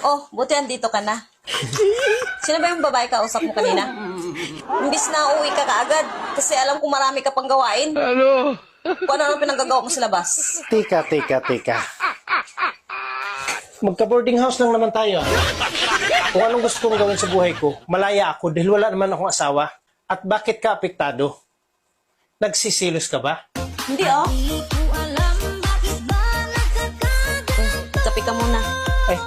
Oh, buti andito ka na. Sino ba yung babae kausap mo kanina? Imbis na uuwi ka kaagad kasi alam ko marami ka pang gawain. Ano? Kung ano pinanggagawa mo sa labas. Teka. Magka-boarding house lang naman tayo. Kung anong gusto kong gawin sa buhay ko, malaya ako dahil wala naman akong asawa. At bakit ka apektado? Nagsisilos ka ba? Hindi oh. Kapi ka muna. Ay,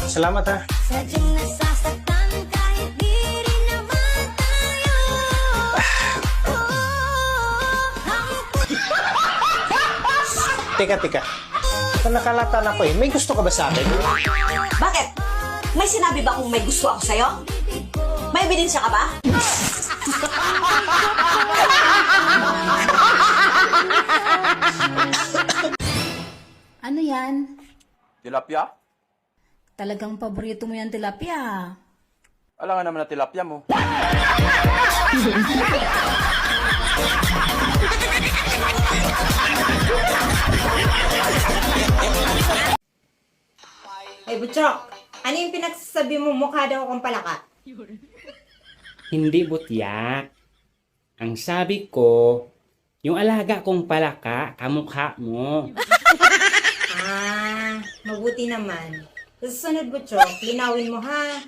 salamat ha. Sadyang nasasaktan kahit di rin naman tayo. Teka. Nakalata na ko eh. May gusto ka ba sa akin? Bakit? May sinabi ba kung may gusto ako sa'yo? May ebidensya ka ba? Ano yan? Tilapia? Talagang paborito mo yan tilapia. Alangan naman na tilapia mo. Ay, Butchok, ano yung pinagsasabi mo mukha daw akong palaka? Hindi butyak. Ang sabi ko, yung alaga kong palaka, kamukha mo. Ah, mabuti naman. Sa susunod, Butchok, linawin mo ha.